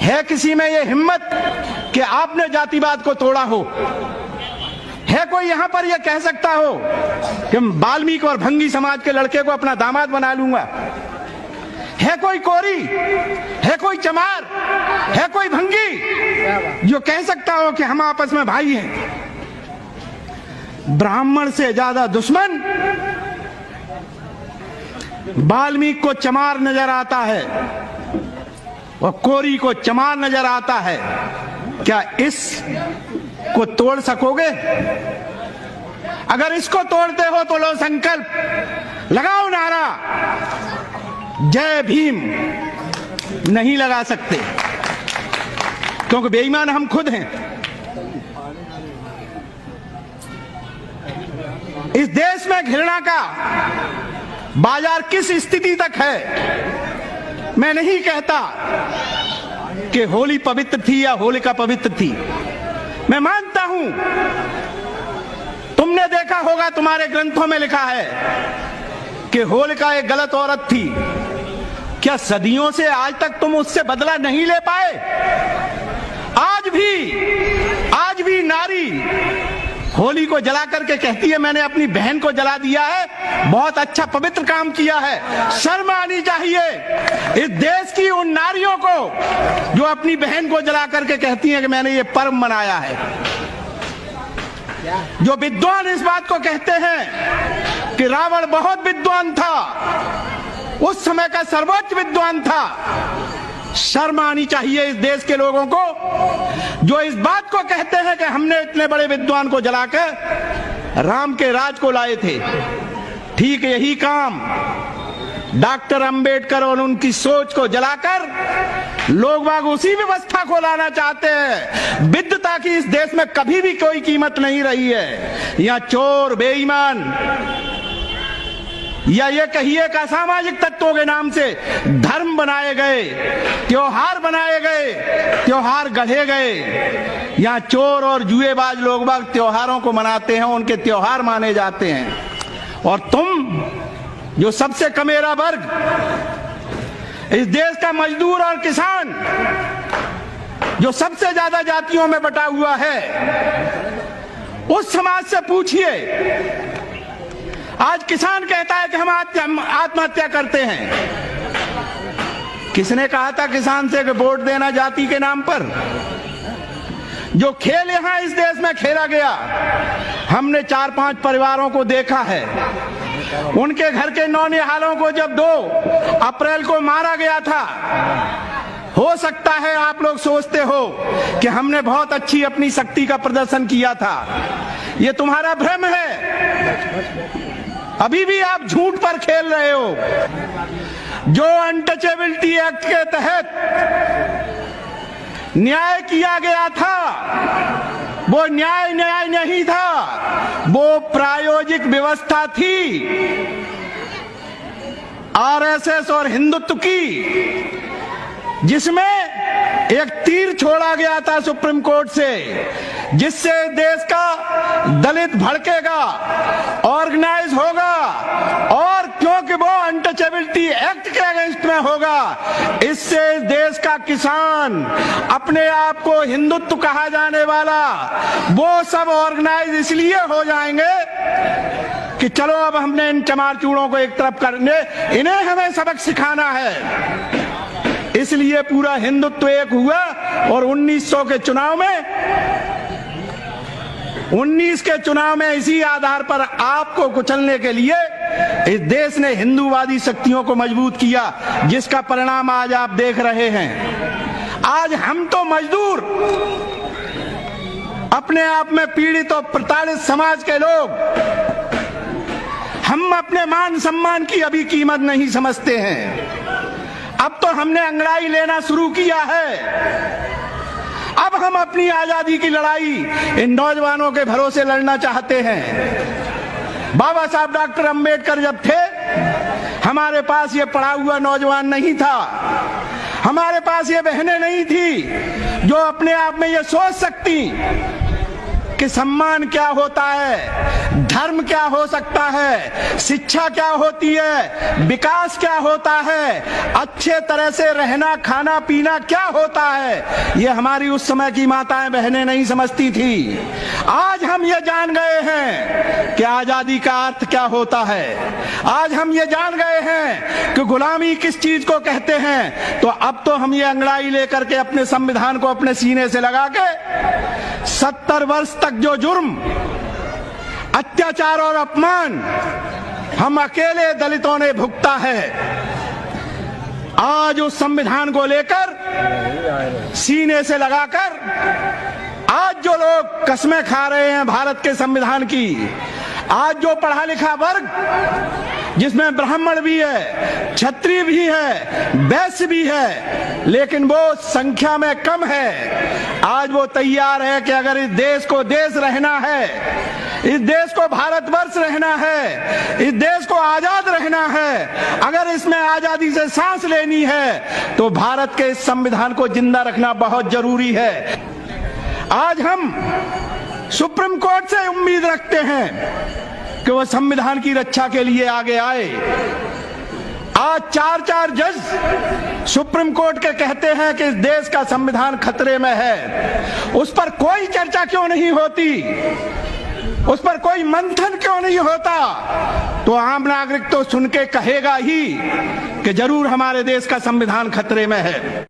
है किसी में ये हिम्मत कि आपने जातिवाद को तोड़ा हो? है कोई यहां पर यह कह सकता हो कि वाल्मीकि और भंगी समाज के लड़के को अपना दामाद बना लूंगा? है कोई कोरी, है कोई चमार, है कोई भंगी जो कह सकता हो कि हम आपस में भाई हैं? ब्राह्मण से ज्यादा दुश्मन वाल्मीकि को चमार नजर आता है और कोरी को चमार नजर आता है। क्या इस को तोड़ सकोगे? अगर इसको तोड़ते हो तो लो संकल्प, लगाओ नारा जय भीम। नहीं लगा सकते क्योंकि बेईमान हम खुद हैं। इस देश में घृणा का बाजार किस स्थिति तक है? मैं नहीं कहता कि होली पवित्र थी या होलिका पवित्र थी। मैं मानता हूं, तुमने देखा होगा, तुम्हारे ग्रंथों में लिखा है कि होलिका एक गलत औरत थी। क्या सदियों से आज तक तुम उससे बदला नहीं ले पाए? आज भी नारी होली को जला करके कहती है मैंने अपनी बहन को जला दिया है, बहुत अच्छा पवित्र काम किया है। शर्म आनी चाहिए इस देश की उन नारियों को जो अपनी बहन को जला करके कहती हैं कि मैंने ये पर्व मनाया है। जो विद्वान इस बात को कहते हैं कि रावण बहुत विद्वान था, उस समय का सर्वोच्च विद्वान था, शर्म आनी चाहिए इस देश के लोगों को जो इस बात को कहते हैं कि हमने इतने बड़े विद्वान को जलाकर राम के राज को लाए थे। ठीक यही काम डॉक्टर अंबेडकर और उनकी सोच को जलाकर लोग बाग उसी व्यवस्था को लाना चाहते हैं। विद्वता की इस देश में कभी भी कोई कीमत नहीं रही है। यहाँ चोर, बेईमान या ये कहिए का सामाजिक तत्वों के नाम से धर्म बनाए गए, त्योहार बनाए गए, त्योहार गढ़े गए। यहाँ चोर और जुएबाज लोग बाग त्योहारों को मनाते हैं, उनके त्योहार माने जाते हैं। और तुम जो सबसे कमेरा वर्ग, इस देश का मजदूर और किसान जो सबसे ज्यादा जातियों में बटा हुआ है, उस समाज से पूछिए। आज किसान कहता है कि हम आत्महत्या करते हैं। किसने कहा था किसान से कि वोट देना जाति के नाम पर? जो खेल यहां इस देश में खेला गया, हमने 4-5 परिवारों को देखा है। उनके घर के नौनिहालों को जब 2 अप्रैल को मारा गया था, हो सकता है आप लोग सोचते हो कि हमने बहुत अच्छी अपनी शक्ति का प्रदर्शन किया था। ये तुम्हारा भ्रम है। अभी भी आप झूठ पर खेल रहे हो। जो अनटचेबिलिटी एक्ट के तहत न्याय किया गया था, वो न्याय नहीं था, वो प्रायोजिक व्यवस्था थी आरएसएस और हिंदुत्व की, जिसमें एक तीर छोड़ा गया था सुप्रीम कोर्ट से, जिससे देश का दलित भड़केगा, ऑर्गेनाइज होगा, और क्योंकि वो अनटचेबिलिटी एक्ट के अगेंस्ट में होगा, इससे देश का किसान, अपने आप को हिंदुत्व कहा जाने वाला, वो सब ऑर्गेनाइज इसलिए हो जाएंगे कि चलो अब हमने इन चमार चूड़ों को एक तरफ करने, इन्हें हमें सबक सिखाना है। इसलिए पूरा हिंदुत्व एक हुआ और 1900 के चुनाव में 19 के चुनाव में इसी आधार पर आपको कुचलने के लिए इस देश ने हिंदूवादी शक्तियों को मजबूत किया, जिसका परिणाम आज आप देख रहे हैं। आज हम तो मजदूर, अपने आप में पीड़ित और प्रताड़ित समाज के लोग, हम अपने मान सम्मान की अभी कीमत नहीं समझते हैं। अब तो हमने अंगड़ाई लेना शुरू किया है। अब हम अपनी आजादी की लड़ाई इन नौजवानों के भरोसे लड़ना चाहते हैं। बाबा साहब डॉक्टर अंबेडकर जब थे, हमारे पास ये पढ़ा हुआ नौजवान नहीं था, हमारे पास ये बहनें नहीं थी जो अपने आप में ये सोच सकती कि सम्मान क्या होता है, धर्म क्या हो सकता है, शिक्षा क्या होती है, विकास क्या होता है, अच्छे तरह से रहना खाना पीना क्या होता है, ये हमारी उस समय की माताएं बहनें नहीं समझती थी। आज हम ये जान गए हैं कि आजादी का अर्थ क्या होता है। आज हम ये जान गए हैं कि गुलामी किस चीज को कहते हैं। तो अब तो हम ये अंगड़ाई लेकर के अपने संविधान को अपने सीने से लगा के 70 वर्ष तक जो जुर्म, अत्याचार और अपमान हम अकेले दलितों ने भुगता है, आज उस संविधान को लेकर सीने से लगाकर आज जो लोग कस्में खा रहे हैं भारत के संविधान की, आज जो पढ़ा लिखा वर्ग जिसमें ब्राह्मण भी है, क्षत्रिय भी है, वैश्य भी है, लेकिन वो संख्या में कम है, आज वो तैयार है कि अगर इस देश को देश रहना है, इस देश को भारतवर्ष रहना है, इस देश को आजाद रहना है, अगर इसमें आजादी से सांस लेनी है तो भारत के इस संविधान को जिंदा रखना बहुत जरूरी है। आज हम सुप्रीम कोर्ट से उम्मीद रखते हैं कि वो संविधान की रक्षा के लिए आगे आए। आज 4 जज सुप्रीम कोर्ट के कहते हैं कि इस देश का संविधान खतरे में है। उस पर कोई चर्चा क्यों नहीं होती, उस पर कोई मंथन क्यों नहीं होता? तो आम नागरिक तो सुन के कहेगा ही कि जरूर हमारे देश का संविधान खतरे में है।